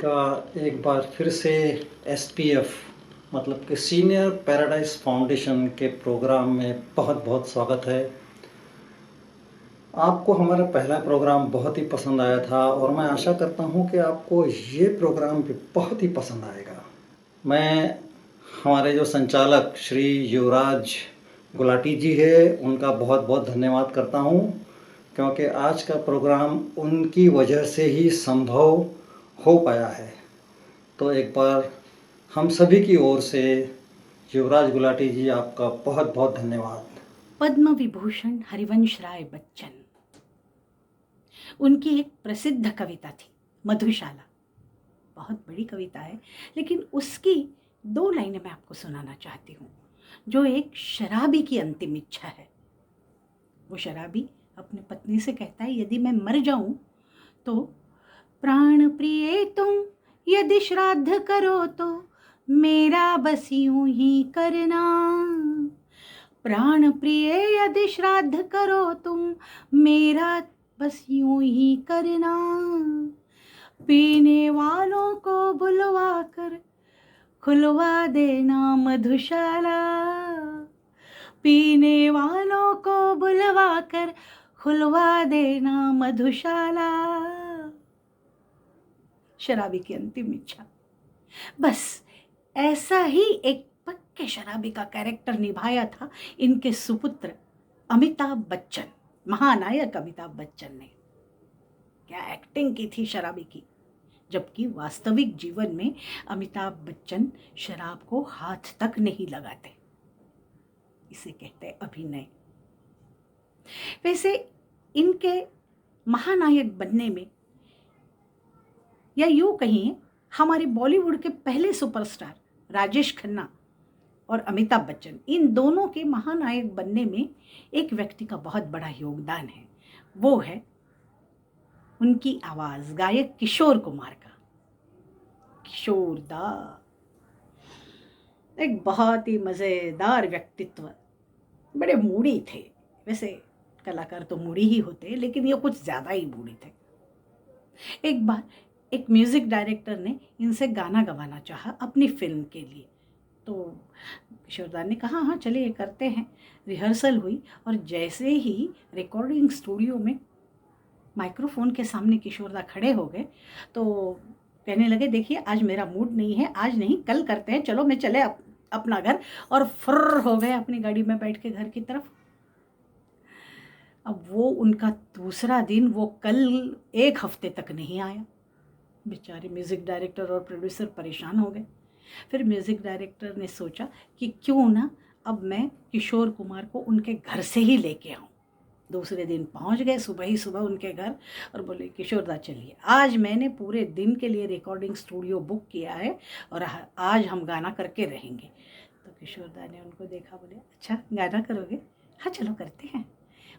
का एक बार फिर से एसपीएफ मतलब कि सीनियर पैराडाइज फाउंडेशन के प्रोग्राम में बहुत बहुत स्वागत है। आपको हमारा पहला प्रोग्राम बहुत ही पसंद आया था और मैं आशा करता हूं कि आपको ये प्रोग्राम भी बहुत ही पसंद आएगा। मैं हमारे जो संचालक श्री युवराज गुलाटी जी है उनका बहुत बहुत धन्यवाद करता हूं, क्योंकि आज का प्रोग्राम उनकी वजह से ही संभव हो पाया है। तो एक बार हम सभी की ओर से युवराज गुलाटी जी आपका बहुत बहुत धन्यवाद। पद्म विभूषण हरिवंश राय बच्चन, उनकी एक प्रसिद्ध कविता थी मधुशाला। बहुत बड़ी कविता है, लेकिन उसकी 2 लाइनें मैं आपको सुनाना चाहती हूँ, जो एक शराबी की अंतिम इच्छा है। वो शराबी अपनी पत्नी से कहता है, यदि मैं मर जाऊं तो प्राण प्रिय तुम यदि श्राद्ध करो तो मेरा बस यूं ही करना। प्राण प्रिय यदि श्राद्ध करो तुम मेरा बस यूं ही करना। पीने वालों को बुलवा कर खुलवा देना मधुशाला। पीने वालों को बुलवा कर खुलवा देना मधुशाला। शराबी की अंतिम इच्छा। बस ऐसा ही एक पक्के शराबी का कैरेक्टर निभाया था इनके सुपुत्र अमिताभ बच्चन, महानायक अमिताभ बच्चन ने। क्या एक्टिंग की थी शराबी की, जबकि वास्तविक जीवन में अमिताभ बच्चन शराब को हाथ तक नहीं लगाते। इसे कहते हैं अभिनय। वैसे इनके महानायक बनने में, या यूं कहिए हमारे बॉलीवुड के पहले सुपरस्टार राजेश खन्ना और अमिताभ बच्चन, इन दोनों के महानायक बनने में एक व्यक्ति का बहुत बड़ा योगदान है। वो है उनकी आवाज, गायक किशोर कुमार का। किशोर दा एक बहुत ही मजेदार व्यक्तित्व, बड़े मूडी थे। वैसे कलाकार तो मूडी ही होते, लेकिन ये कुछ ज्यादा ही मूडी थे। एक बार एक म्यूजिक डायरेक्टर ने इनसे गाना गवाना चाहा अपनी फिल्म के लिए, तो किशोरदा ने कहा हाँ चलिए करते हैं। रिहर्सल हुई और जैसे ही रिकॉर्डिंग स्टूडियो में माइक्रोफोन के सामने किशोरदा खड़े हो गए तो कहने लगे, देखिए आज मेरा मूड नहीं है, आज नहीं कल करते हैं, चलो मैं चले अपना घर। और फुर्र हो गए अपनी गाड़ी में बैठ के घर की तरफ। अब वो उनका दूसरा दिन, वो कल 1 हफ्ते तक नहीं आया। बेचारे म्यूज़िक डायरेक्टर और प्रोड्यूसर परेशान हो गए। फिर म्यूज़िक डायरेक्टर ने सोचा कि क्यों ना अब मैं किशोर कुमार को उनके घर से ही लेके आऊँ। दूसरे दिन पहुंच गए सुबह ही सुबह उनके घर और बोले, किशोरदा चलिए, आज मैंने पूरे दिन के लिए रिकॉर्डिंग स्टूडियो बुक किया है और आज हम गाना करके रहेंगे। तो किशोरदा ने उनको देखा, बोले अच्छा गाना करोगे, हाँ चलो करते हैं।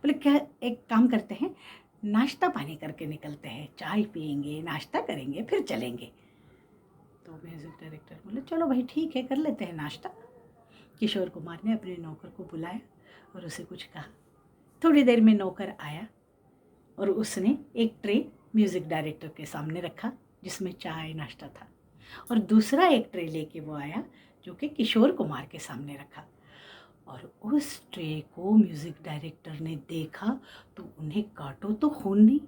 बोले क्या, एक काम करते हैं, नाश्ता पानी करके निकलते हैं, चाय पियेंगे, नाश्ता करेंगे, फिर चलेंगे। तो म्यूजिक डायरेक्टर बोले चलो भाई ठीक है, कर लेते हैं नाश्ता। किशोर कुमार ने अपने नौकर को बुलाया और उसे कुछ कहा। थोड़ी देर में नौकर आया और उसने एक ट्रे म्यूजिक डायरेक्टर के सामने रखा जिसमें चाय नाश्ता था, और दूसरा एक ट्रे लेके वो आया जो कि किशोर कुमार के सामने रखा। और उस ट्रे को म्यूजिक डायरेक्टर ने देखा तो उन्हें काटो तो खून नहीं।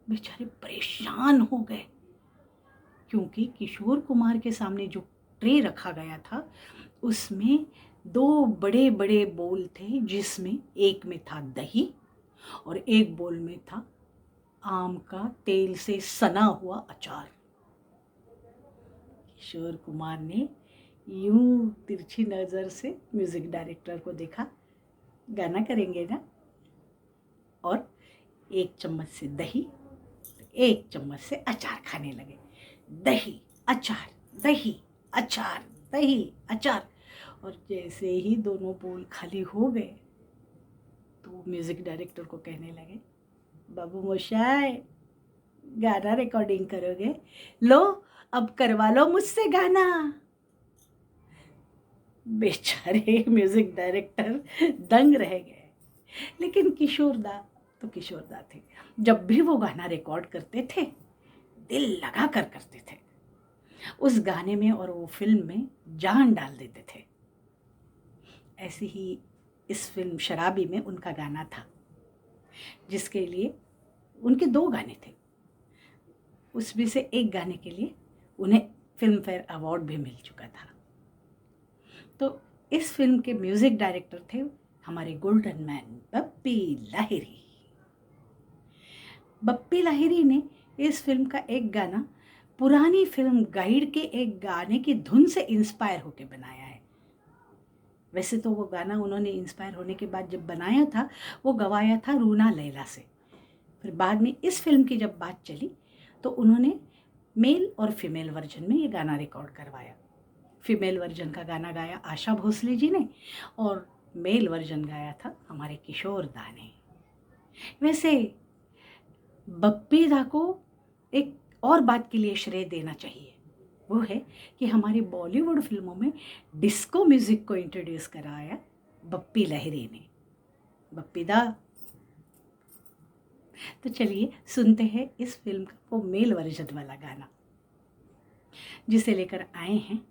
बेचारे परेशान हो गए, क्योंकि किशोर कुमार के सामने जो ट्रे रखा गया था उसमें 2 बड़े बड़े बोल थे, जिसमें एक में था दही और एक बोल में था आम का तेल से सना हुआ अचार। किशोर कुमार ने यूं तिरछी नज़र से म्यूजिक डायरेक्टर को देखा, गाना करेंगे ना, और 1 चम्मच से दही, 1 चम्मच से अचार खाने लगे। दही अचार, दही अचार, दही अचार। और जैसे ही दोनों बोल खाली हो गए तो म्यूजिक डायरेक्टर को कहने लगे, बाबू मोशाय गाना रिकॉर्डिंग करोगे, लो अब करवा लो मुझसे गाना। बेचारे म्यूजिक डायरेक्टर दंग रह गए। लेकिन किशोरदा तो किशोरदा थे, जब भी वो गाना रिकॉर्ड करते थे दिल लगा कर करते थे उस गाने में, और वो फिल्म में जान डाल देते थे। ऐसे ही इस फिल्म शराबी में उनका गाना था, जिसके लिए उनके 2 गाने थे, उसमें से एक गाने के लिए उन्हें फिल्म फेयर अवार्ड भी मिल चुका था। तो इस फिल्म के म्यूजिक डायरेक्टर थे हमारे गोल्डन मैन बप्पी लाहिरी। बप्पी लाहिरी ने इस फिल्म का एक गाना पुरानी फिल्म गाइड के एक गाने की धुन से इंस्पायर होकर बनाया है। वैसे तो वो गाना उन्होंने इंस्पायर होने के बाद जब बनाया था, वो गवाया था रूना लैला से। फिर बाद में इस फिल्म की जब बात चली तो उन्होंने मेल और फीमेल वर्जन में ये गाना रिकॉर्ड करवाया। फीमेल वर्जन का गाना गाया आशा भोसले जी ने, और मेल वर्जन गाया था हमारे किशोर दा ने। वैसे बप्पी दा को एक और बात के लिए श्रेय देना चाहिए, वो है कि हमारी बॉलीवुड फिल्मों में डिस्को म्यूजिक को इंट्रोड्यूस कराया बप्पी लाहिरी ने। बप्पी दा। तो चलिए सुनते हैं इस फिल्म का वो मेल वर्जन वाला गाना, जिसे लेकर आए हैं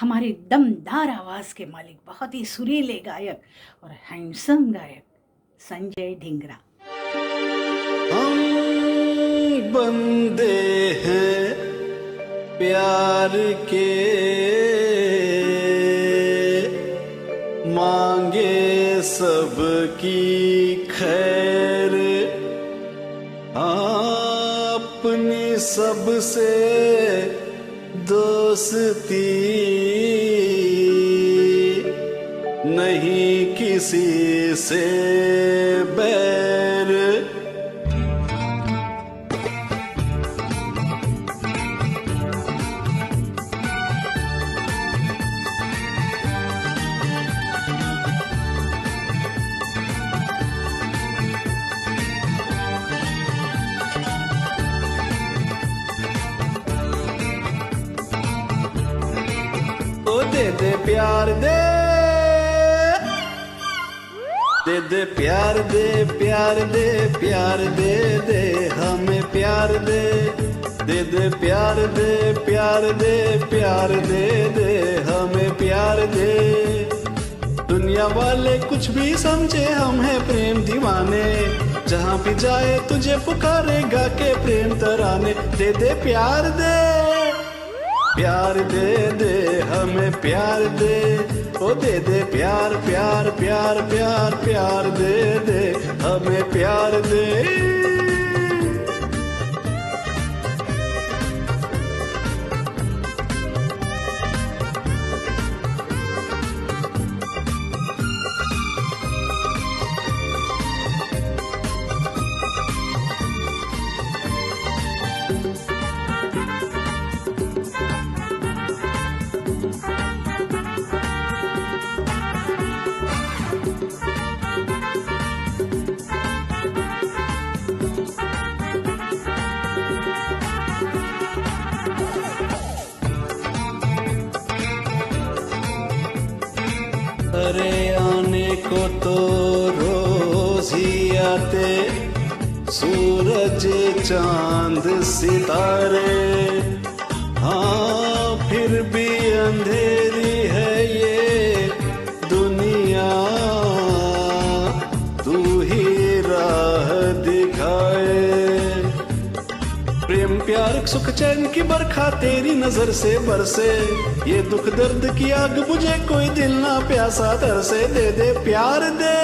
हमारे दमदार आवाज के मालिक, बहुत ही सुरीले गायक और हैंडसम गायक संजय ढिंगरा। हम बंदे हैं प्यार के, मांगे सबकी खैर, अपनी सबसे दोस्ती, नहीं किसी से बैर। दे दे प्यार दे, दे दे प्यार दे, प्यार दे, प्यार दे दे हमें प्यार दे, दे दे प्यार दे, प्यार दे, प्यार दे दे हमें प्यार दे। दुनिया वाले कुछ भी समझे हम हैं प्रेम दीवाने, जहाँ भी जाए तुझे पुकारेगा के प्रेम तराने। दे दे प्यार दे, प्यार दे दे हमें प्यार दे, ओ दे दे प्यार प्यार प्यार प्यार प्यार दे दे हमें प्यार दे। अरे आने को तो रोज ही आते सूरज चांद सितारे, हाँ फिर भी अंधेरी है ये दुनिया, तू ही राह दिखाए। प्रेम प्यार सुख चैन की बरखा तेरी नजर से बरसे, ये दुख दर्द की आग बुझे कोई दिल ना प्यासा तरसे। दे दे प्यार दे,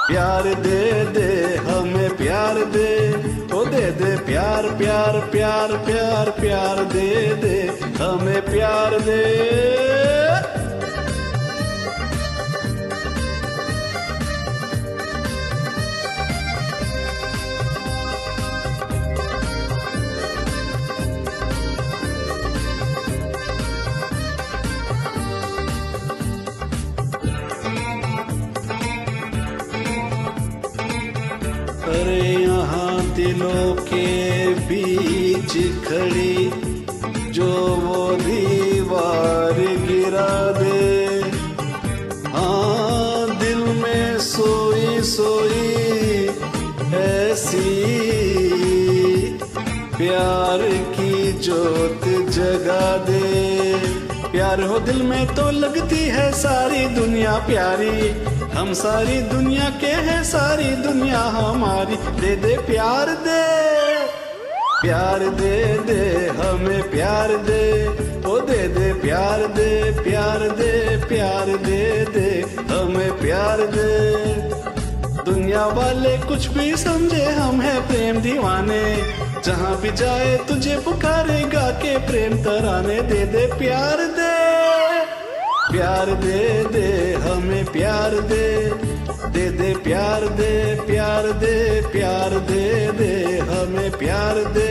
प्यार दे दे हमें प्यार दे, ओ दे दे प्यार प्यार प्यार प्यार प्यार दे दे हमें प्यार दे। अरे यहाँ दिलों के बीच खड़ी जो वो दीवार गिरा दे, हाँ दिल में सोई सोई ऐसी प्यार की ज्योत जगा दे। प्यार हो दिल में तो लगती है सारी दुनिया प्यारी, हम सारी दुनिया के हैं, सारी दुनिया हमारी। दे दे प्यार दे, प्यार दे दे हमें प्यार दे, ओ दे दे प्यार दे, प्यार दे, प्यार दे दे हमें प्यार दे। दुनिया वाले कुछ भी समझे हम हैं प्रेम दीवाने, जहाँ भी जाए तुझे पुकारे गा के प्रेम तराने। दे दे प्यार दे, प्यार दे दे हमें प्यार दे, दे दे प्यार दे, प्यार दे, प्यार दे दे हमें प्यार दे,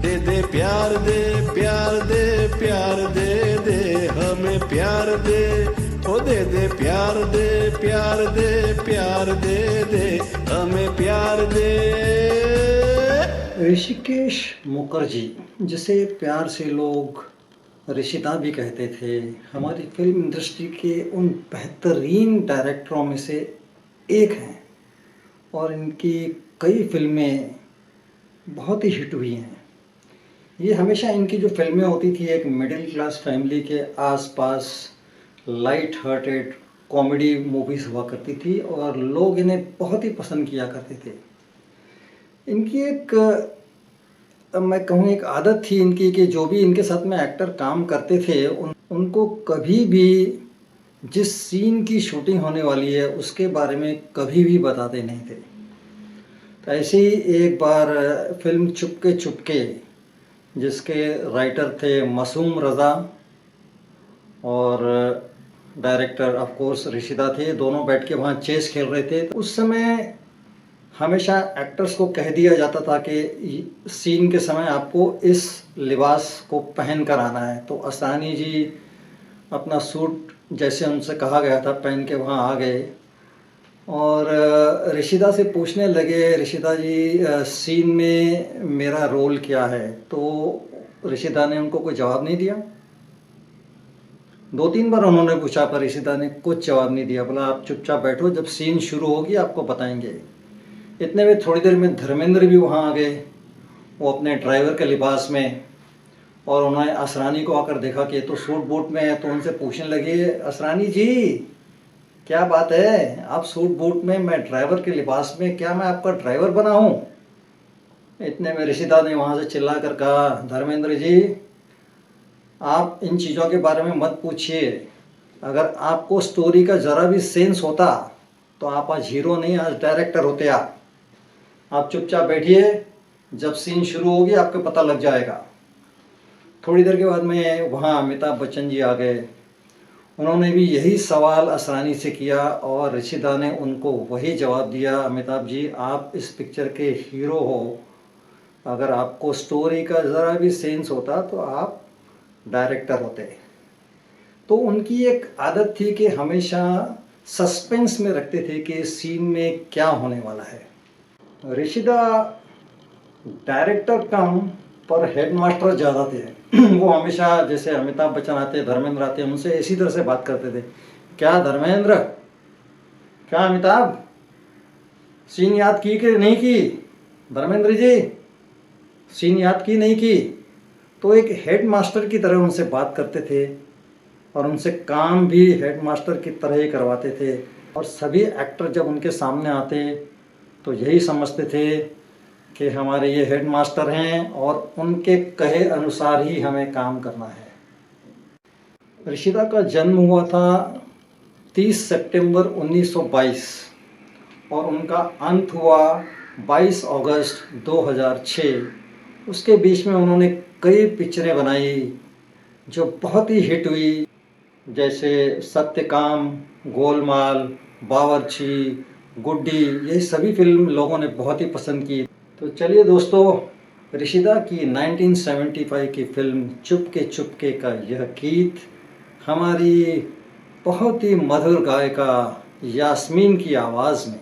दे दे प्यार दे, प्यार दे, प्यार दे दे हमें प्यार दे, ओ दे दे प्यार दे, प्यार दे, प्यार दे दे हमें प्यार दे। ऋषिकेश मुखर्जी, जिसे प्यार से लोग ऋषिदा भी कहते थे, हमारी फिल्म इंडस्ट्री के उन बेहतरीन डायरेक्टरों में से एक हैं और इनकी कई फिल्में बहुत ही हिट हुई हैं। ये हमेशा इनकी जो फिल्में होती थी एक मिडिल क्लास फैमिली के आसपास लाइट हार्टेड कॉमेडी मूवीज़ हुआ करती थी और लोग इन्हें बहुत ही पसंद किया करते थे। इनकी एक मैं कहूँ एक आदत थी इनकी कि जो भी इनके साथ में एक्टर काम करते थे उनको कभी भी जिस सीन की शूटिंग होने वाली है उसके बारे में कभी भी बताते नहीं थे। तो ऐसे ही एक बार फिल्म चुपके चुपके, जिसके राइटर थे मासूम रज़ा और डायरेक्टर ऑफ कोर्स ऋषिदा थे, दोनों बैठ के वहाँ चेस खेल रहे थे। तो उस समय हमेशा एक्टर्स को कह दिया जाता था कि सीन के समय आपको इस लिबास को पहन कर आना है। तो असरानी जी अपना सूट जैसे उनसे कहा गया था पहन के वहाँ आ गए और ऋषिदा से पूछने लगे, ऋषिदा जी सीन में मेरा रोल क्या है? तो ऋषिदा ने उनको कोई जवाब नहीं दिया। 2-3 बार उन्होंने पूछा पर ऋषिदा ने कुछ जवाब नहीं दिया। बोला आप चुपचाप बैठो, जब सीन शुरू होगी आपको बताएंगे। इतने में थोड़ी देर में धर्मेंद्र भी वहाँ आ गए, वो अपने ड्राइवर के लिबास में, और उन्होंने असरानी को आकर देखा कि तो सूट बूट में है। तो उनसे पूछने लगे, असरानी जी क्या बात है, आप सूट बूट में, मैं ड्राइवर के लिबास में, क्या मैं आपका ड्राइवर बना हूँ? इतने में ऋषिदा ने वहाँ से चिल्ला कर कहा, धर्मेंद्र जी आप इन चीज़ों के बारे में मत पूछिए, अगर आपको स्टोरी का ज़रा भी सेंस होता तो आप आज हीरो नहीं, आज डायरेक्टर होते। आप चुपचाप बैठिए, जब सीन शुरू होगी आपको पता लग जाएगा। थोड़ी देर के बाद में वहाँ अमिताभ बच्चन जी आ गए। उन्होंने भी यही सवाल असरानी से किया और ऋषिदा ने उनको वही जवाब दिया, अमिताभ जी आप इस पिक्चर के हीरो हो, अगर आपको स्टोरी का ज़रा भी सेंस होता तो आप डायरेक्टर होते। तो उनकी एक आदत थी कि हमेशा सस्पेंस में रखते थे कि सीन में क्या होने वाला है। ऋषिदा डायरेक्टर कम पर हेडमास्टर ज़्यादा थे। वो हमेशा जैसे अमिताभ बच्चन आते, धर्मेंद्र आते, उनसे इसी तरह से बात करते थे, क्या धर्मेंद्र, क्या अमिताभ, सीन याद की कि नहीं की? धर्मेंद्र जी सीन याद की नहीं की? तो एक हेडमास्टर की तरह उनसे बात करते थे और उनसे काम भी हेडमास्टर की तरह ही करवाते थे। और सभी एक्टर जब उनके सामने आते तो यही समझते थे कि हमारे ये हेडमास्टर हैं और उनके कहे अनुसार ही हमें काम करना है। ऋषिदा का जन्म हुआ था 30 सितंबर 1922 और उनका अंत हुआ 22 अगस्त 2006। उसके बीच में उन्होंने कई पिक्चरें बनाई जो बहुत ही हिट हुई, जैसे सत्यकाम, गोलमाल, बावर्ची, गुड्डी, ये सभी फिल्म लोगों ने बहुत ही पसंद की। तो चलिए दोस्तों, ऋषिदा की 1975 की फिल्म चुपके चुपके का यह गीत हमारी बहुत ही मधुर गायिका यास्मीन की आवाज़ में।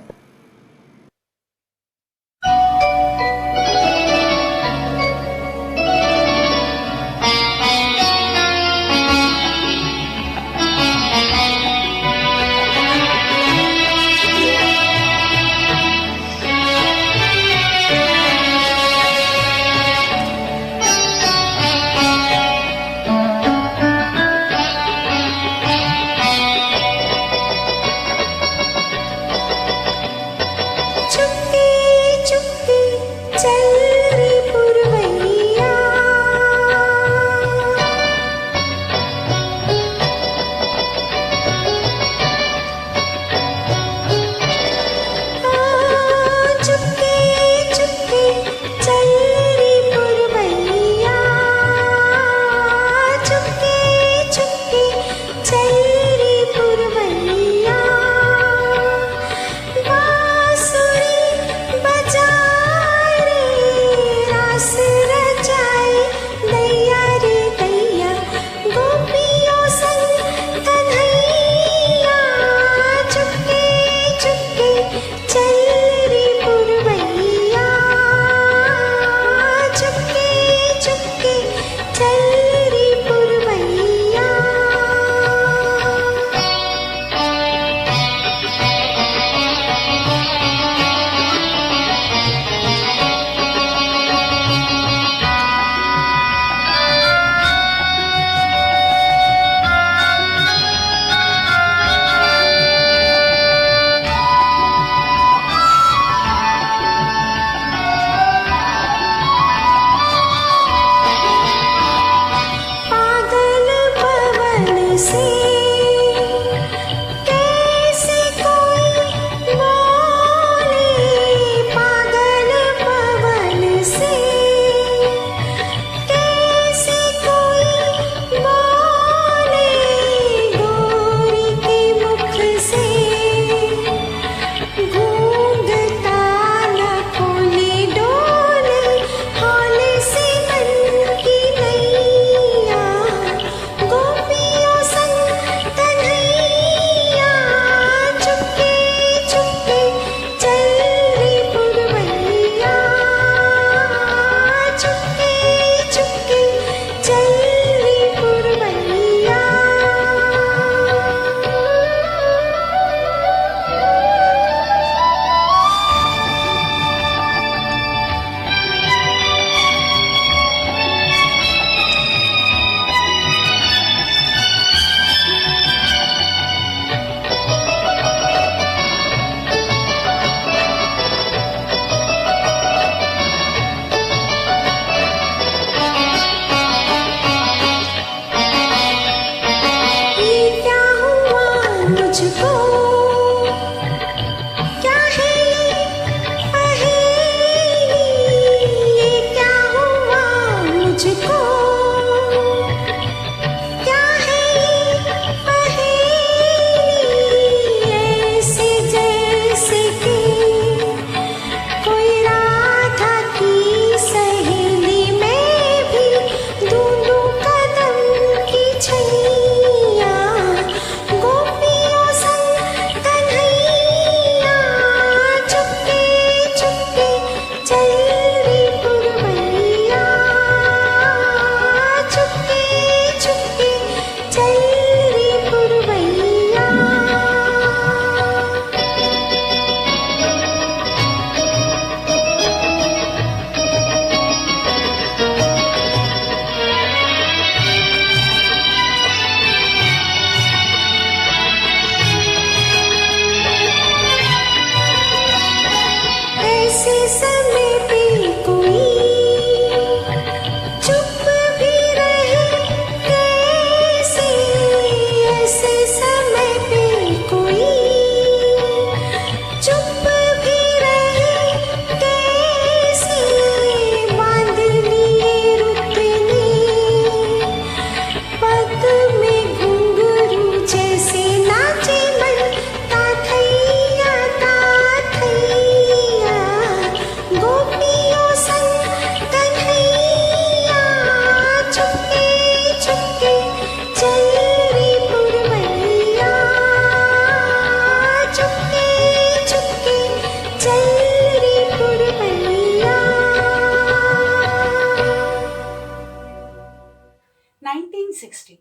1960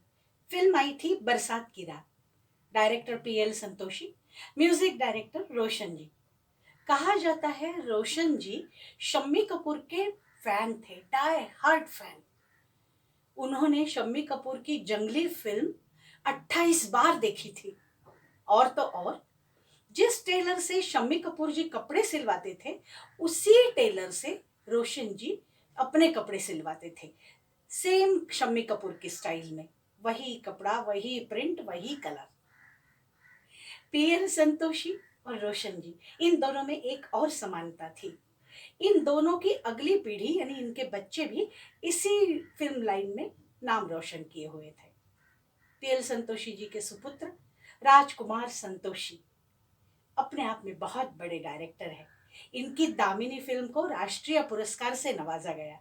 फिल्म आई थी Barsaat ki Raat. Director PL Santoshi, music director Roshan ji. कहा जाता है रोशन जी शम्मी कपूर के फैन थे, डाई हार्ड फैन। उन्होंने शम्मी कपूर की जंगली फिल्म 28 बार देखी थी। और तो और जिस टेलर से शम्मी कपूर जी कपड़े सिलवाते थे, उसी टेलर से रोशन जी अपने कपड़े सिलवाते थे, सेम शम्मी कपूर की स्टाइल में। वही कपड़ा, वही प्रिंट, वही कलर। पीएल संतोषी और रोशन जी, इन दोनों में एक और समानता थी। इन दोनों की अगली पीढ़ी यानी इनके बच्चे भी इसी फिल्म लाइन में नाम रोशन किए हुए थे। पीएल संतोषी जी के सुपुत्र राजकुमार संतोषी अपने आप में बहुत बड़े डायरेक्टर हैं। इनकी दामिनी फिल्म को राष्ट्रीय पुरस्कार से नवाजा गया।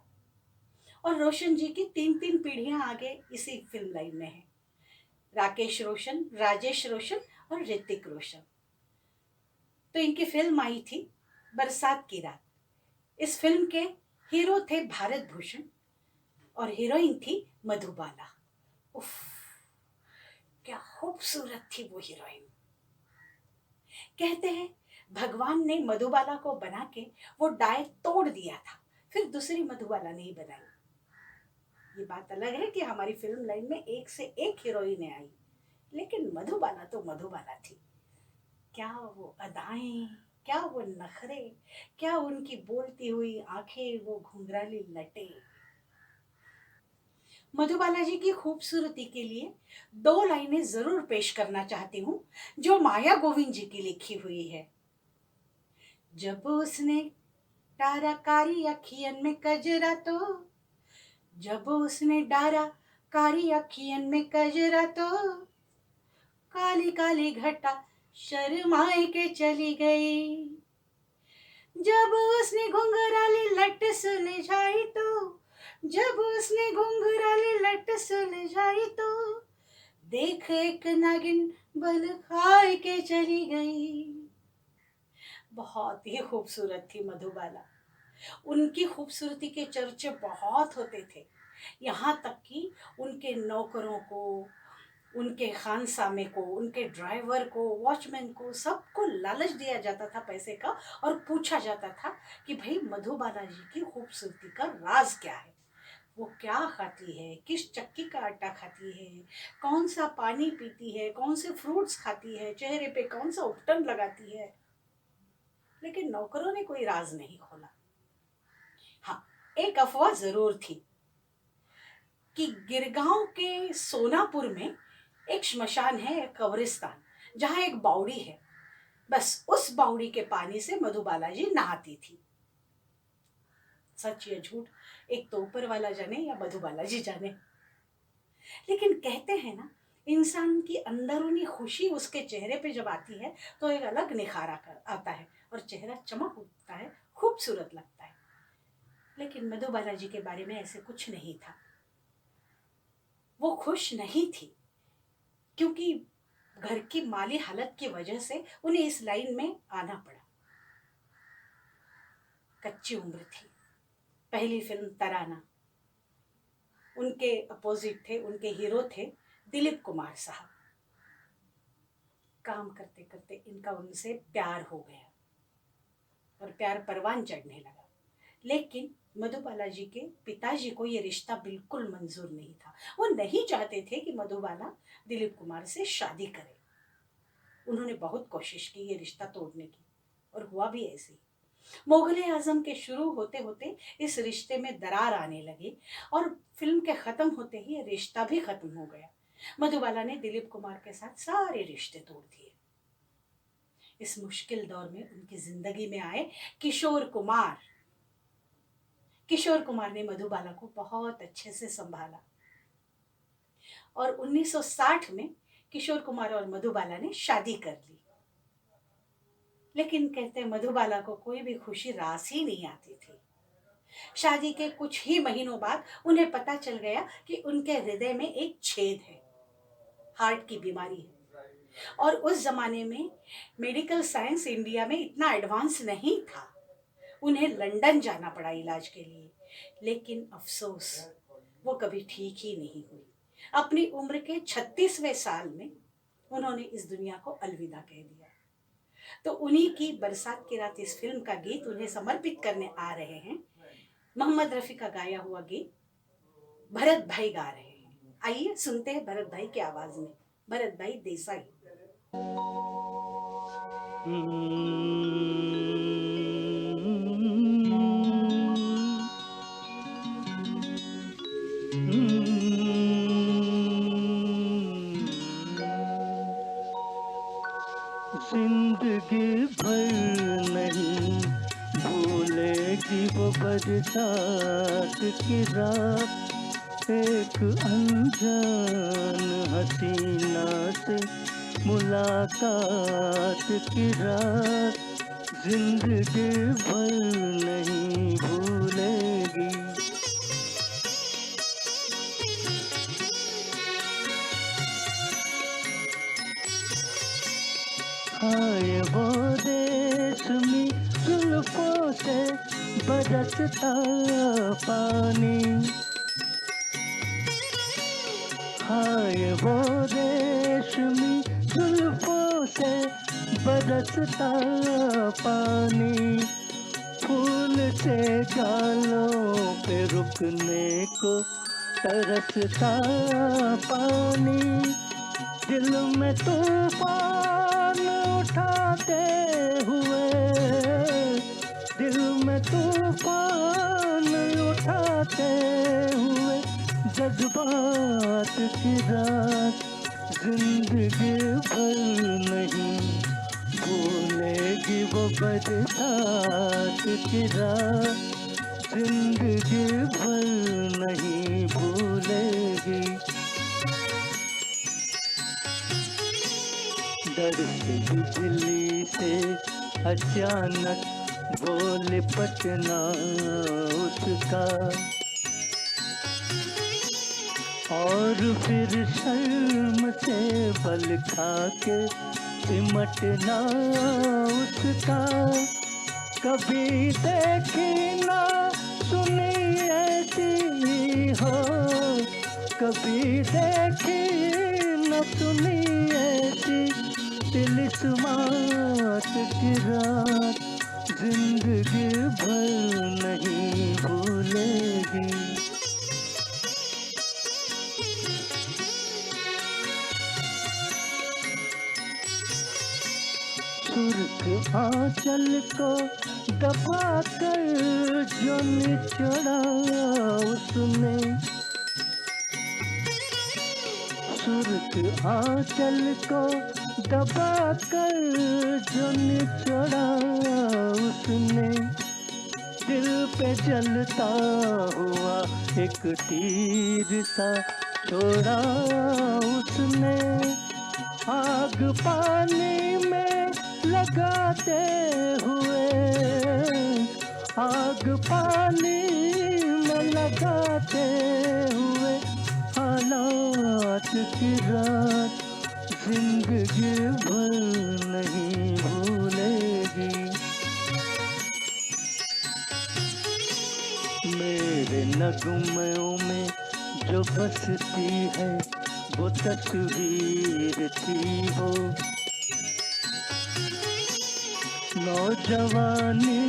और रोशन जी की 3 पीढ़ियां आगे इसी फिल्म लाइन में हैं। राकेश रोशन, राजेश रोशन और ऋतिक रोशन। तो इनकी फिल्म आई थी बरसात की रात। इस फिल्म के हीरो थे भारत भूषण और हीरोइन थी मधुबाला। उफ, क्या खूबसूरत थी वो हीरोइन। कहते हैं भगवान ने मधुबाला को बना के वो डाय तोड़ दिया था, फिर दूसरी मधुबाला नहीं बनाई। ये बात अलग है कि हमारी फिल्म लाइन में एक से एक हीरोइनें आई, लेकिन मधुबाला तो मधुबाला थी। क्या वो अदाएं, क्या वो नखरे, क्या उनकी बोलती हुई आंखें, वो घुंघराली लटें। मधुबाला जी की खूबसूरती के लिए 2 लाइनें जरूर पेश करना चाहती हूँ, जो माया गोविंद जी की लिखी हुई है। जब उसने डारा कारी अखियन में कजरा तो, जब उसने डारा कारी अखियन में कजरा तो, काली काली घटा शर्माए के चली गई। जब उसने घुंघराली लट सुलझाई तो, जब उसने घुंघराली लट सुलझाई तो, देख एक नागिन बल खाए के चली गई। बहुत ही खूबसूरत थी मधुबाला। उनकी खूबसूरती के चर्चे बहुत होते थे, यहाँ तक कि उनके नौकरों को, उनके खानसामे को, उनके ड्राइवर को, वॉचमैन को, सबको लालच दिया जाता था पैसे का, और पूछा जाता था कि भाई मधुबाला जी की खूबसूरती का राज क्या है। वो क्या खाती है, किस चक्की का आटा खाती है, कौन सा पानी पीती है, कौन से फ्रूट्स खाती है, चेहरे पे कौन सा उपटन लगाती है। लेकिन नौकरों ने कोई राज नहीं खोला। हाँ, एक अफवाह जरूर थी कि गिरगांव के सोनापुर में एक श्मशान है, एक कब्रिस्तान, जहां एक बावड़ी है। बस उस बावड़ी के पानी से मधुबाला जी नहाती थी। सच या झूठ एक तो ऊपर वाला जाने या मधुबाला जी जाने। लेकिन कहते हैं ना, इंसान की अंदरूनी खुशी उसके चेहरे पे जब आती है तो एक अलग निखार आता है और चेहरा चमक उठता है, खूबसूरत लगता है। लेकिन मधुबाला जी के बारे में ऐसे कुछ नहीं था। वो खुश नहीं थी क्योंकि घर की माली हालत की वजह से उन्हें इस लाइन में आना पड़ा। कच्ची उम्र थी, पहली फिल्म तराना। उनके अपोजिट थे, उनके हीरो थे दिलीप कुमार साहब। काम करते करते इनका उनसे प्यार हो गया और प्यार परवान चढ़ने लगा। लेकिन मधुबाला जी के पिताजी को ये रिश्ता बिल्कुल मंजूर नहीं था। वो नहीं चाहते थे कि मधुबाला दिलीप कुमार से शादी करे। उन्होंने बहुत कोशिश की ये रिश्ता तोड़ने की, और हुआ भी ऐसे ही। मुगले आजम के शुरू होते होते इस रिश्ते में दरार आने लगी और फिल्म के खत्म होते ही ये रिश्ता भी खत्म हो गया। मधुबाला ने दिलीप कुमार के साथ सारे रिश्ते तोड़ दिए। इस मुश्किल दौर में उनकी जिंदगी में आए किशोर कुमार। किशोर कुमार ने मधुबाला को बहुत अच्छे से संभाला और 1960 में किशोर कुमार और मधुबाला ने शादी कर ली। लेकिन कहते मधुबाला को कोई भी खुशी रास ही नहीं आती थी। शादी के कुछ ही महीनों बाद उन्हें पता चल गया कि उनके हृदय में एक छेद है, हार्ट की बीमारी है। और उस जमाने में मेडिकल साइंस इंडिया में इतना एडवांस नहीं था। उन्हें लंदन जाना पड़ा इलाज के लिए, लेकिन अफसोस वो कभी ठीक ही नहीं हुई। अपनी उम्र के 36वें साल में उन्होंने इस दुनिया को अलविदा कह दिया। तो उन्हीं की बरसात की रात इस फिल्म का गीत उन्हें समर्पित करने आ रहे हैं। मोहम्मद रफ़ी का गाया हुआ गीत भरत भाई गा रहे हैं। आइए सुनते हैं भरत भाई की आवाज में, भरत भाई देसाई। जिंदगी भर नहीं भूलेगी वो बरसात की रात, एक अनजान हसीना से मुलाकात की रात, जिंदगी भर नहीं भूलेगी। आए वो रेशमी जुल्फों से बरसता पानी, आए वो रेशमी जुल्फों से बरसता पानी, फूल से गालों पे रुकने को तरसता पानी, दिल में तूफान उठाते हुए, दिल में तूफान उठाते हुए, जज्बात की रात जिंदगी भर नहीं भूलेगी वो बरसात की रात, जिंदगी भर नहीं भूलेगी। डर से बिजली से अचानक वो लिपटना उसका, और फिर शर्म से बल खा के सिमटना उसका, कभी देखी ना सुनी ऐसी हो, कभी देखी न सुनी ऐसी तिलिस्मात की रात, जिंदगी भर नहीं भूलेगी। सुर्ख आंचल को दबा कर जो निचोड़ा उसने, सुर्ख आंचल को दबा कर जो निचोड़ा उसने, दिल पे जलता हुआ एक तीर सा छोड़ा उसने, आग पानी में लगाते हुए, आग पानी में लगाते हुए, हालात की रात जिंदगी भर नहीं भूलेगी। मेरे नगमों में जो बसती है वो तस्वीर थी वो, नौजवानी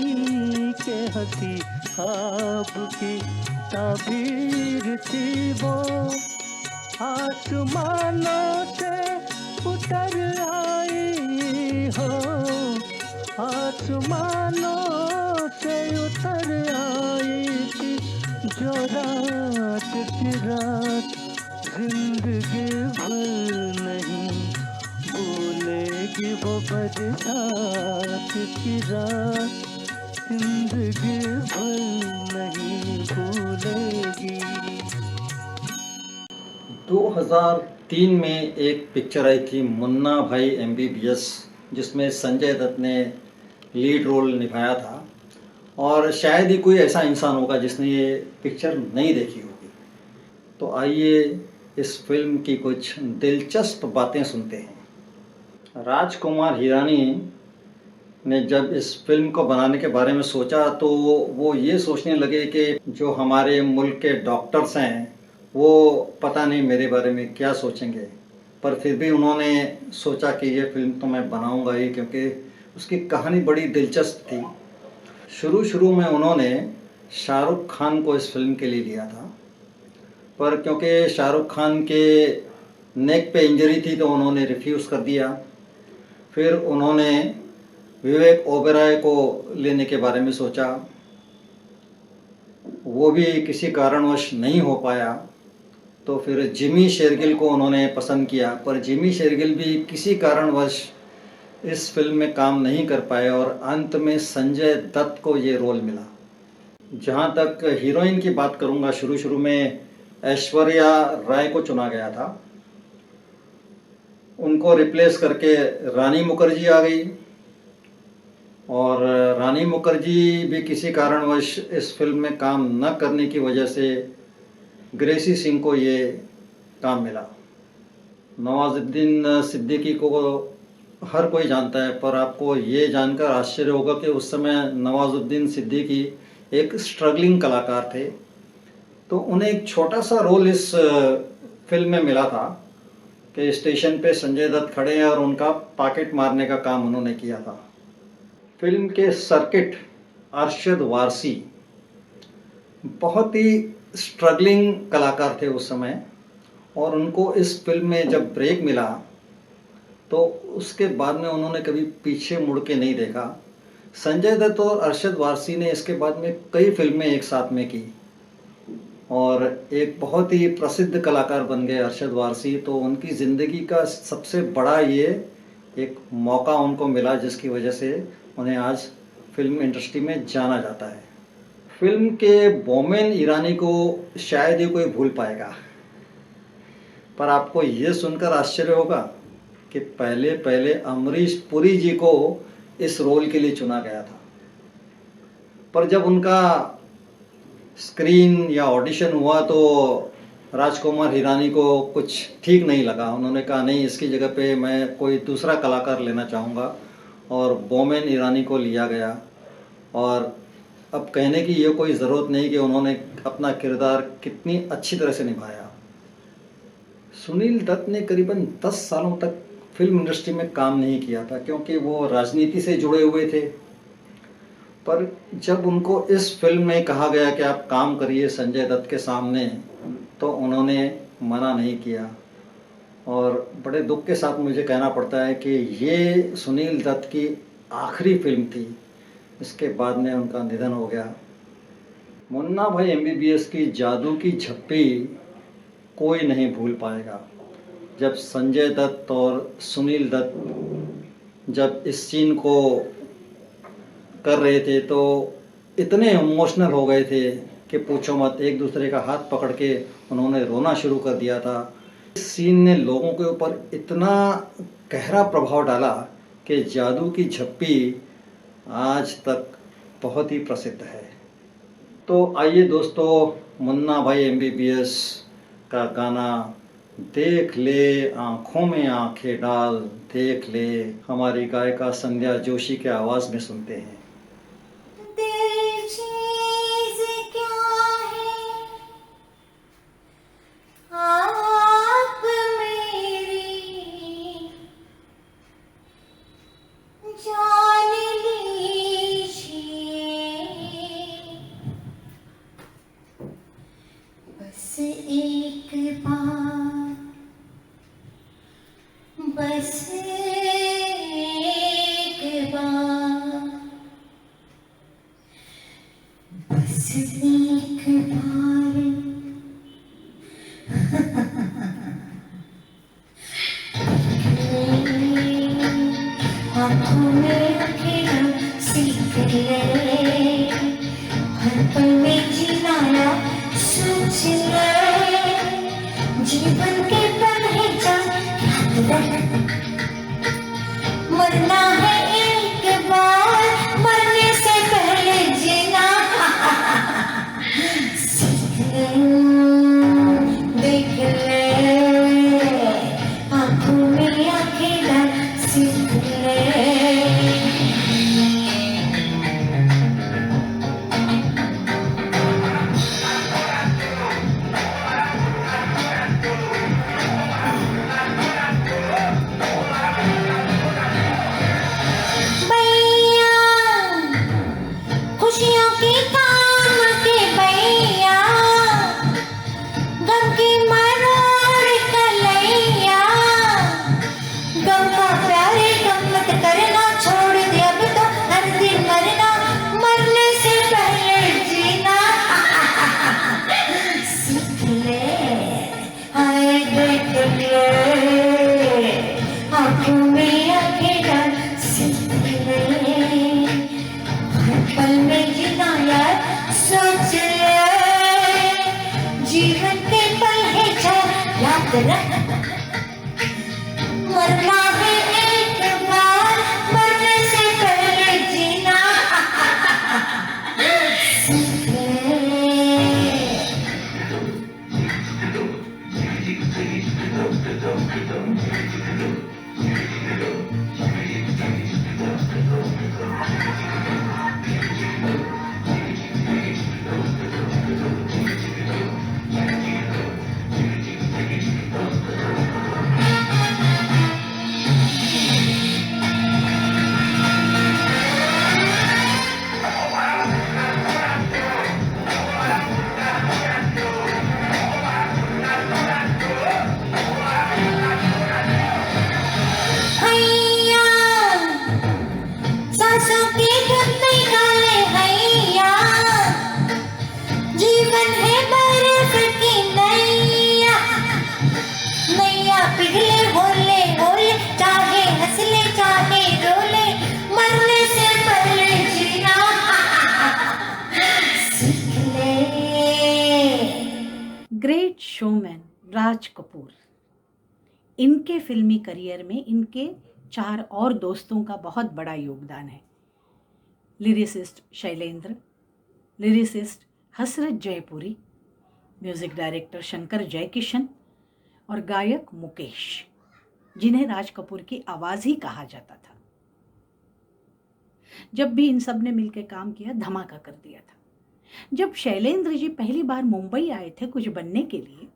के हंसी ख्वाब की ताबीर थी वो, आसमानों से उतर आई हो, आसमानों से उतर आई थी जो रात की रात, जिंदगी भर नहीं भूलेगी वो बरसात की रात, जिंदगी भर नहीं भूलेगी। 2003 में एक पिक्चर आई थी मुन्ना भाई MBBS, जिसमें संजय दत्त ने लीड रोल निभाया था, और शायद ही कोई ऐसा इंसान होगा जिसने ये पिक्चर नहीं देखी होगी। तो आइए इस फिल्म की कुछ दिलचस्प बातें सुनते हैं। राजकुमार हिरानी ने जब इस फिल्म को बनाने के बारे में सोचा तो वो ये सोचने लगे कि जो हमारे मुल्क के डॉक्टर्स हैं वो पता नहीं मेरे बारे में क्या सोचेंगे, पर फिर भी उन्होंने सोचा कि ये फ़िल्म तो मैं बनाऊंगा ही, क्योंकि उसकी कहानी बड़ी दिलचस्प थी। शुरू में उन्होंने शाहरुख खान को इस फ़िल्म के लिए लिया था, पर क्योंकि शाहरुख खान के नेक पे इंजरी थी तो उन्होंने रिफ्यूज़ कर दिया। फिर उन्होंने विवेक ओबेरॉय को लेने के बारे में सोचा, वो भी किसी कारणवश नहीं हो पाया। तो फिर जिमी शेरगिल को उन्होंने पसंद किया, पर जिमी शेरगिल भी किसी कारणवश इस फिल्म में काम नहीं कर पाए और अंत में संजय दत्त को ये रोल मिला। जहाँ तक हीरोइन की बात करूँगा, शुरू में ऐश्वर्या राय को चुना गया था, उनको रिप्लेस करके रानी मुखर्जी आ गई, और रानी मुखर्जी भी किसी कारणवश इस फिल्म में काम न करने की वजह से ग्रेसी सिंह को ये काम मिला। नवाजुद्दीन सिद्दीकी को हर कोई जानता है, पर आपको ये जानकर आश्चर्य होगा कि उस समय नवाजुद्दीन सिद्दीकी एक स्ट्रगलिंग कलाकार थे। तो उन्हें एक छोटा सा रोल इस फिल्म में मिला था कि स्टेशन पे संजय दत्त खड़े हैं और उनका पॉकेट मारने का काम उन्होंने किया था। फिल्म के सर्किट अरशद वारसी बहुत ही स्ट्रगलिंग कलाकार थे उस समय, और उनको इस फिल्म में जब ब्रेक मिला तो उसके बाद में उन्होंने कभी पीछे मुड़ के नहीं देखा। संजय दत्त और अरशद वारसी ने इसके बाद में कई फिल्में एक साथ में की और एक बहुत ही प्रसिद्ध कलाकार बन गए अरशद वारसी। तो उनकी ज़िंदगी का सबसे बड़ा ये एक मौका उनको मिला, जिसकी वजह से उन्हें आज फिल्म इंडस्ट्री में जाना जाता है। फिल्म के बोमेन ईरानी को शायद ही कोई भूल पाएगा, पर आपको ये सुनकर आश्चर्य होगा कि पहले अमरीश पुरी जी को इस रोल के लिए चुना गया था, पर जब उनका स्क्रीन या ऑडिशन हुआ तो राजकुमार हिरानी को कुछ ठीक नहीं लगा। उन्होंने कहा नहीं, इसकी जगह पे मैं कोई दूसरा कलाकार लेना चाहूँगा, और बोमेन ईरानी को लिया गया। और अब कहने की ये कोई ज़रूरत नहीं कि उन्होंने अपना किरदार कितनी अच्छी तरह से निभाया। सुनील दत्त ने करीबन 10 सालों तक फिल्म इंडस्ट्री में काम नहीं किया था, क्योंकि वो राजनीति से जुड़े हुए थे। पर जब उनको इस फिल्म में कहा गया कि आप काम करिए संजय दत्त के सामने, तो उन्होंने मना नहीं किया। और बड़े दुख के साथ मुझे कहना पड़ता है कि ये सुनील दत्त की आखिरी फिल्म थी। इसके बाद में उनका निधन हो गया। मुन्ना भाई MBBS की जादू की झप्पी कोई नहीं भूल पाएगा। जब संजय दत्त और सुनील दत्त जब इस सीन को कर रहे थे तो इतने इमोशनल हो गए थे कि पूछो मत। एक दूसरे का हाथ पकड़ के उन्होंने रोना शुरू कर दिया था। इस सीन ने लोगों के ऊपर इतना गहरा प्रभाव डाला कि जादू की झप्पी आज तक बहुत ही प्रसिद्ध है। तो आइए दोस्तों, मुन्ना भाई MBBS का गाना देख ले आँखों में आँखें डाल, देख ले, हमारी गायिका संध्या जोशी के आवाज़ में सुनते हैं। दिल चीज़ क्या है आप मेरी जान लीजिए, बस एक बार, बस एक बार, बस एक बार आँखों में आँखें सीख ले, हर पल में जीना सोच ले, जीवन के पहले मरना है एक बार, मरने से पहले जीना सीख ले, देख मरना है एक बार, मरने से पहले जीना सीख ले। हैया सांसों की धुन में गाले हैया, जीवन है बर्फ की नैया, नैया पिघले होले होले, चाहे हंस ले चाहे रोले, मरने से पहले जीना सीख ले। ग्रेट शोमैन राज कपूर, इनके फिल्मी करियर में इनके 4 और दोस्तों का बहुत बड़ा योगदान है। लिरिसिस्ट शैलेंद्र, लिरिसिस्ट हसरत जयपुरी, म्यूज़िक डायरेक्टर शंकर जयकिशन और गायक मुकेश, जिन्हें राज कपूर की आवाज़ ही कहा जाता था। जब भी इन सब ने मिलकर काम किया, धमाका कर दिया था। जब शैलेंद्र जी पहली बार मुंबई आए थे कुछ बनने के लिए,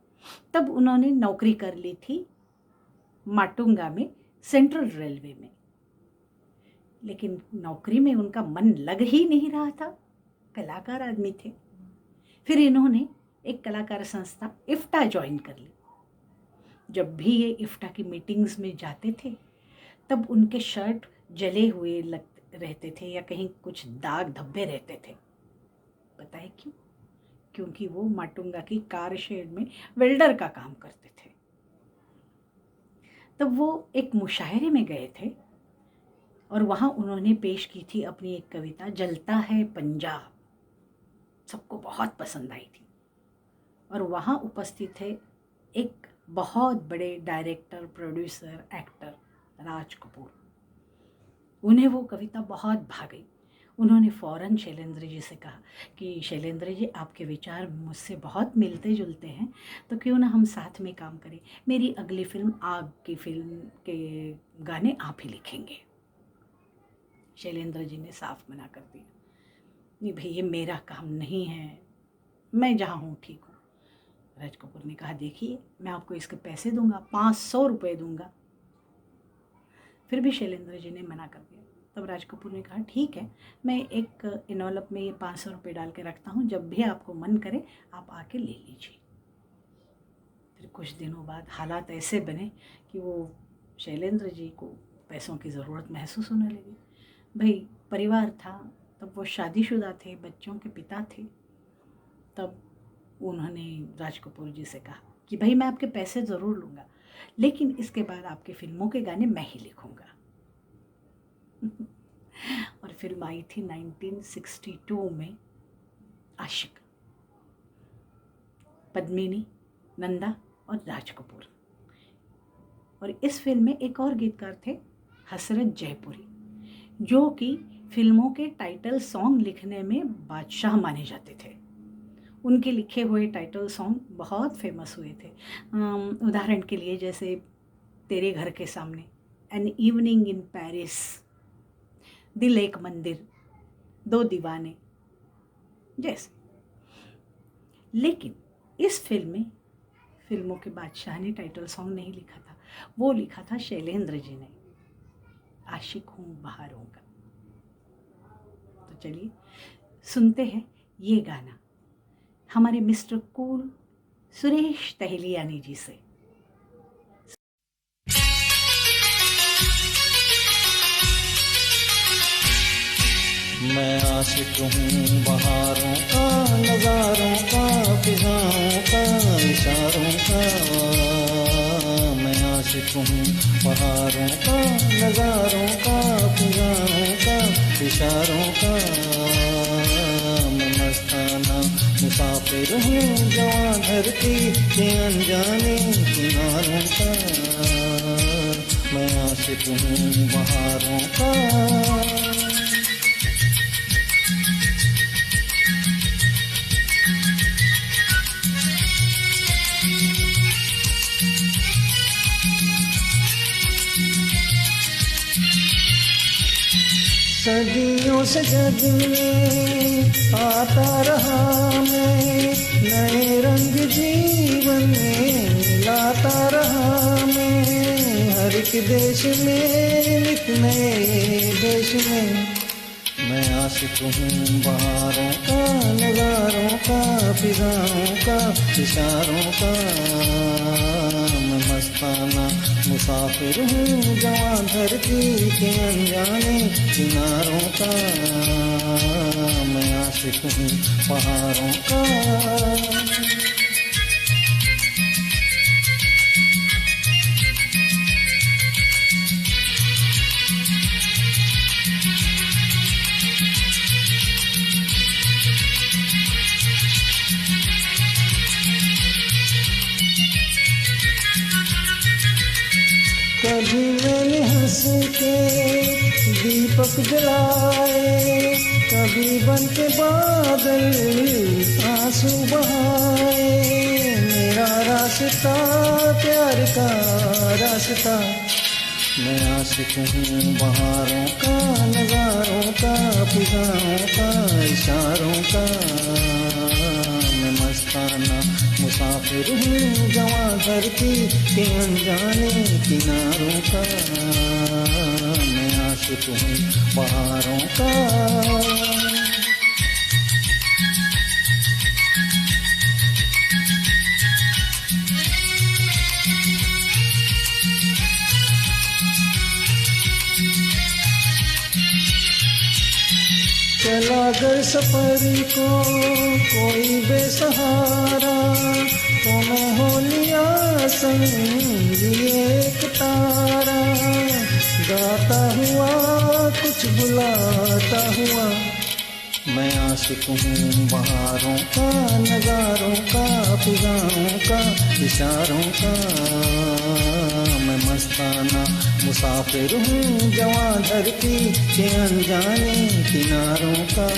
तब उन्होंने नौकरी कर ली थी माटुंगा में, सेंट्रल रेलवे में। लेकिन नौकरी में उनका मन लग ही नहीं रहा था, कलाकार आदमी थे। फिर इन्होंने एक कलाकार संस्था इफ्टा ज्वाइन कर ली। जब भी ये इफ्टा की मीटिंग्स में जाते थे, तब उनके शर्ट जले हुए रहते थे या कहीं कुछ दाग धब्बे रहते थे। पता है क्यों? क्योंकि वो माटुंगा की कार शेड में वेल्डर का काम करते थे। तब वो एक मुशायरे में गए थे और वहाँ उन्होंने पेश की थी अपनी एक कविता, जलता है पंजाब। सबको बहुत पसंद आई थी। और वहाँ उपस्थित थे एक बहुत बड़े director, producer, actor Raj Kapoor. उन्हें वो कविता बहुत भा गई। उन्होंने फ़ौरन शैलेंद्र जी से कहा कि शैलेंद्र जी, आपके विचार मुझसे बहुत मिलते जुलते हैं, तो क्यों ना हम साथ में काम करें। मेरी अगली फिल्म आग की फिल्म के गाने आप ही लिखेंगे। शैलेंद्र जी ने साफ मना कर दिया, नहीं भाई, ये मेरा काम नहीं है, मैं जहाँ हूँ ठीक हूँ। राज कपूर ने कहा, देखिए मैं आपको इसके पैसे दूंगा, 500 रुपये दूंगा। फिर भी शैलेंद्र जी ने मना कर दिया। तब राज कपूर ने कहा, ठीक है, मैं एक इनवलप में ये 500 रुपये डाल के रखता हूँ, जब भी आपको मन करे आप आके ले लीजिए। फिर कुछ दिनों बाद हालात ऐसे बने कि वो शैलेंद्र जी को पैसों की ज़रूरत महसूस होने लगी। भाई परिवार था, तब वो शादीशुदा थे, बच्चों के पिता थे। तब उन्होंने राज कपूर जी से कहा कि भाई मैं आपके पैसे ज़रूर लूँगा, लेकिन इसके बाद आपकी फिल्मों के गाने मैं ही लिखूँगा। और फिल्म आई थी 1962 में आशिक, पद्मिनी, नंदा और राज कपूर। और इस फिल्म में एक और गीतकार थे, हसरत जयपुरी, जो कि फिल्मों के टाइटल सॉन्ग लिखने में बादशाह माने जाते थे। उनके लिखे हुए टाइटल सॉन्ग बहुत फेमस हुए थे। उदाहरण के लिए जैसे तेरे घर के सामने, एन इवनिंग इन पेरिस, दिल एक मंदिर, दो दीवाने जैसे। लेकिन इस फिल्म में फिल्मों के बादशाह ने टाइटल सॉन्ग नहीं लिखा था, वो लिखा था शैलेंद्र जी ने, आशिक हूँ बहारों का। तो चलिए सुनते हैं ये गाना हमारे मिस्टर कूल सुरेश टहलियानी जी से। मैं आशिक हूँ बहारों का, नज़ारों का, फिजाओं का, इशारों का। मैं आशिक हूँ बहारों का, नज़ारों का, फिजाओं का, इशारों का। मैं मस्ताना मुसाफिर हूँ जवां धरती के अनजाने किनारों का, मैं आशिक हूँ बहारों का। सदियों से जग में आता रहा मैं, नए रंग जीवन में लाता रहा मैं। हर एक देश में नित नए देश में, मैं आशिक हूँ बहारों का, नज़ारों का, फिजाओं का, इशारों का। मैं मस्ताना मुसाफिर हूँ जवां धरती के अनजाने किनारों का, मैं आशिक हूँ पहाड़ों का। कभी मैंने हंस के दीपक जलाए, कभी बन के बादल आंसू बहाए। मेरा रास्ता प्यार का रास्ता, मैं आशिक हूँ बहारों का, नज़ारों का, फिजाओं का, इशारों का। मैं मस्ताना मुसाफिर हूँ जवां धरती के अनजाने किनारों का, मैं आशिक हूँ बहारों का। चला अगर सफर को कोई बेसहारा, तो मैं हो लिया संग एक तारा। गाता हुआ कुछ बुलाता हुआ, मैं आशिक हूँ बहारों का, नज़ारों का, फिजाओं का, इशारों का। मैं मस्ताना मुसाफिर हूँ जवां धरती के अनजाने किनारों का,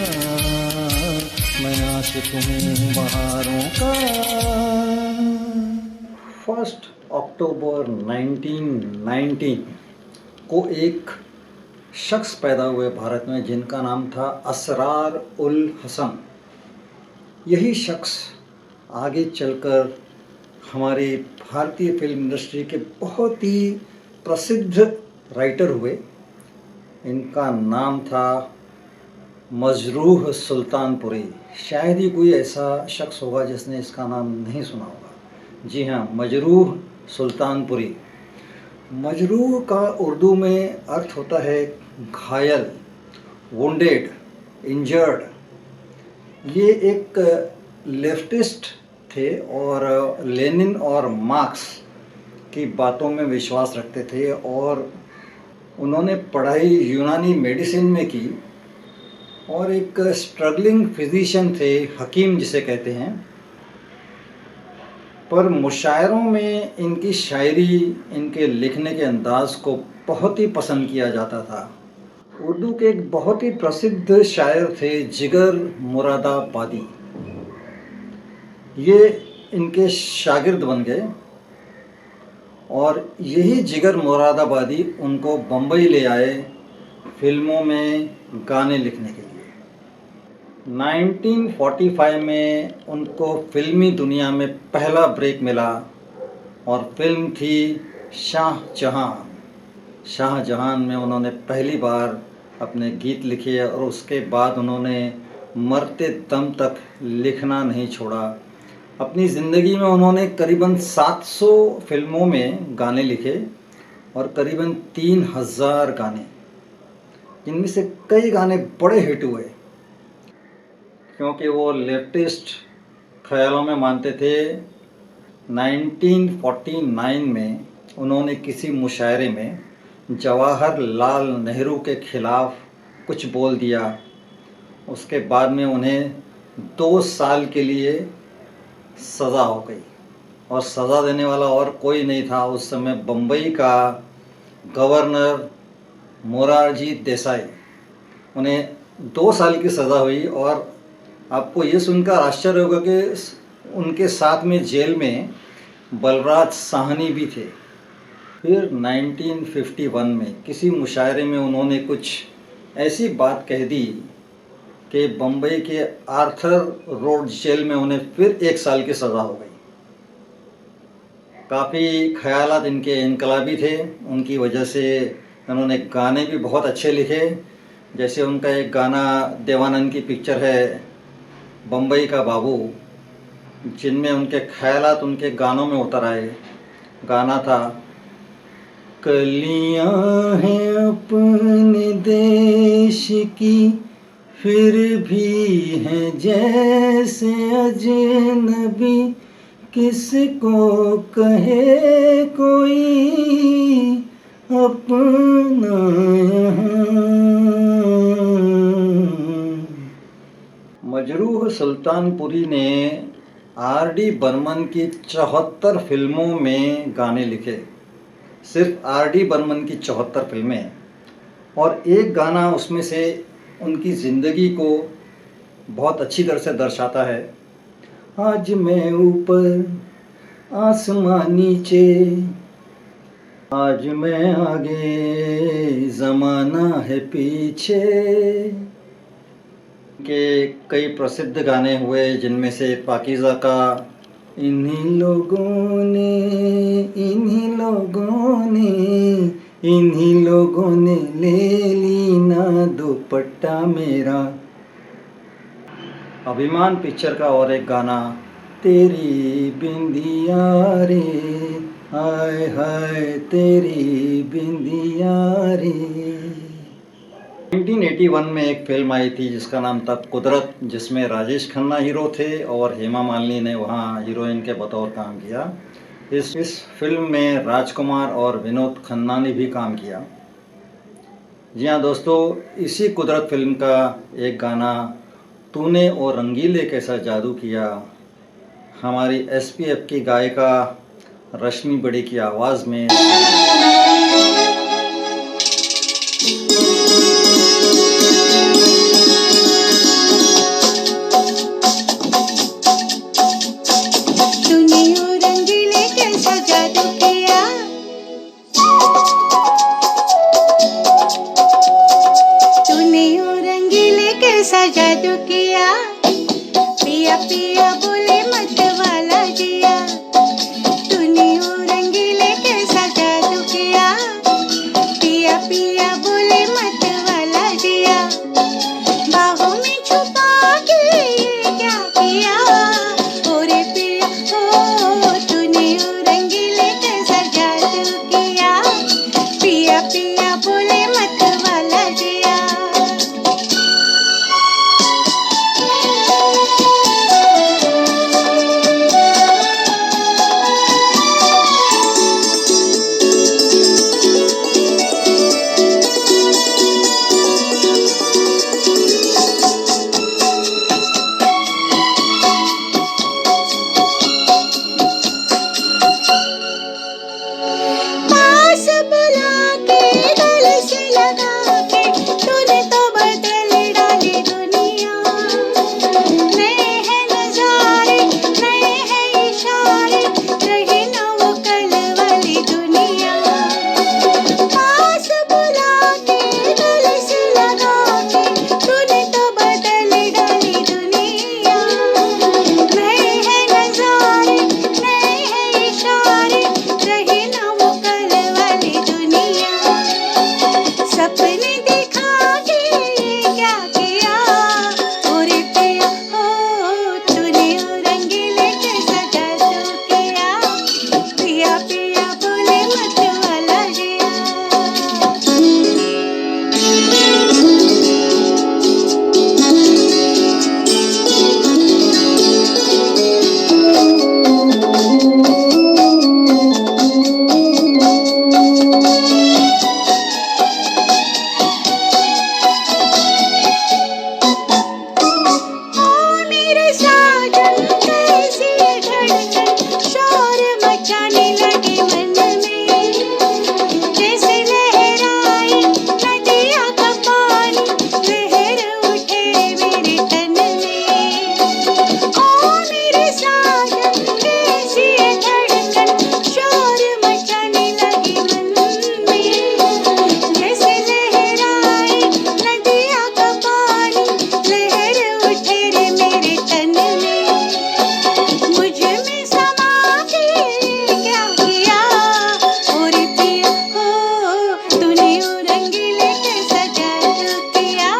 मैं आशिक हूँ बहारों का। 1 अक्टूबर 1919 को एक शख्स पैदा हुए भारत में जिनका नाम था असरार उल हसन। यही शख्स आगे चलकर हमारी भारतीय फिल्म इंडस्ट्री के बहुत ही प्रसिद्ध राइटर हुए। इनका नाम था मजरूह सुल्तानपुरी। शायद ही कोई ऐसा शख्स होगा जिसने इसका नाम नहीं सुना होगा। जी हाँ, मजरूह सुल्तानपुरी। मजरूह का उर्दू में अर्थ होता है घायल, वुंडेड, इंजर्ड। ये एक लेफ्टिस्ट थे और लेनिन और मार्क्स की बातों में विश्वास रखते थे और उन्होंने पढ़ाई यूनानी मेडिसिन में की और एक स्ट्रगलिंग फिजिशियन थे, हकीम जिसे कहते हैं। पर मुशायरों में इनकी शायरी, इनके लिखने के अंदाज को बहुत ही पसंद किया जाता था। उर्दू के एक बहुत ही प्रसिद्ध शायर थे जिगर मुरादाबादी। ये इनके शागिर्द बन गए और यही जिगर मुरादाबादी उनको बम्बई ले आए फिल्मों में गाने लिखने के लिए। 1945 में उनको फिल्मी दुनिया में पहला ब्रेक मिला और फिल्म थी शाहजहां। शाहजहां में उन्होंने पहली बार अपने गीत लिखे और उसके बाद उन्होंने मरते दम तक लिखना नहीं छोड़ा। अपनी ज़िंदगी में उन्होंने करीबन 700 फिल्मों में गाने लिखे और करीबन 3000 गाने, जिनमें से कई गाने बड़े हिट हुए क्योंकि वो लेफ्टिस्ट ख्यालों में मानते थे। 1949 में उन्होंने किसी मुशायरे में जवाहरलाल नेहरू के ख़िलाफ़ कुछ बोल दिया। उसके बाद में उन्हें 2 साल के लिए सज़ा हो गई। और सज़ा देने वाला और कोई नहीं था। उस समय बम्बई का गवर्नर मोरारजी देसाई, उन्हें 2 साल की सज़ा हुई। और आपको ये सुनकर आश्चर्य होगा कि उनके साथ में जेल में बलराज साहनी भी थे। फिर 1951 में किसी मुशायरे में उन्होंने कुछ ऐसी बात कह दी कि बम्बई के आर्थर रोड जेल में उन्हें फिर 1 साल की सज़ा हो गई। काफ़ी ख़यालात इनके इनकलाबी थे, उनकी वजह से उन्होंने गाने भी बहुत अच्छे लिखे। जैसे उनका एक गाना देवानंद की पिक्चर है बम्बई का बाबू, जिनमें उनके ख़यालात उनके गानों में उतर आए। गाना था, कलियां हैं अपने देश की फिर भी हैं जैसे अजनबी, किसको कहे कोई अपना यहाँ। मजरूह सुल्तानपुरी ने आर.डी. बर्मन की 74 फिल्मों में गाने लिखे। सिर्फ आर.डी. बर्मन की 74 फिल्में, और एक गाना उसमें से उनकी ज़िंदगी को बहुत अच्छी तरह से दर्शाता है। आज मैं ऊपर आसमां नीचे, आज मैं आगे ज़माना है पीछे। के कई प्रसिद्ध गाने हुए, जिनमें से पाकीज़ा का इन्हीं लोगों ने ले ली ना दुपट्टा मेरा। अभिमान पिक्चर का और एक गाना, तेरी बिंदिया रे, हाय हाय तेरी बिंदिया रे। 1981 में एक फिल्म आई थी जिसका नाम था कुदरत, जिसमें राजेश खन्ना हीरो थे और हेमा मालिनी ने वहाँ हीरोइन के बतौर काम किया। इस फिल्म में राजकुमार और विनोद खन्ना ने भी काम किया। जी हाँ दोस्तों, इसी कुदरत फिल्म का एक गाना, तूने और रंगीले कैसा जादू किया, हमारी एसपीएफ की गायिका रश्मि बड़ी की आवाज़ में। जादू किया, पिया पिया बोले मत वाला जिया, तूने वो रंगीले कैसा जादू किया, पिया पिया बोले मत वाला जिया, बाहों में छुपा के क्या किया, ओरे पिया ओ तूने वो रंगीले कैसा जादू किया, पिया पिया बोले मत वाला जिया। मन में, जैसे लहराए नदिया का पानी, लहर उठे मेरे तन में। ओ मेरे साजन कैसी है धड़कन, शोर मचाने लगी मन में, जैसे लहराए नदिया का पानी, लहर उठे रे मेरे तन में। मुझ में समा के क्या किया और पिया हो, तूने रंगीले कैसा जादू किया,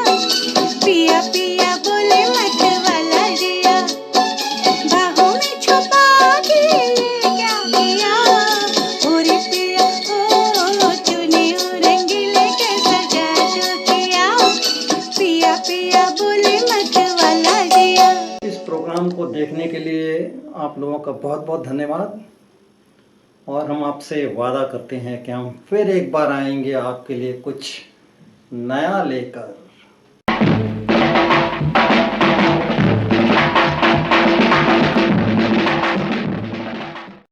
पिया पिया बोले मत वाला जिया, बाहों में छुपा के क्या किया और पिया हो, तूने रंगीले कैसा जादू किया, पिया पिया बोले मत वाला जिया। इस प्रोग्राम को देखने के लिए आप लोगों का बहुत बहुत धन्यवाद। और हम आपसे वादा करते हैं कि हम फिर एक बार आएंगे आपके लिए कुछ नया लेकर।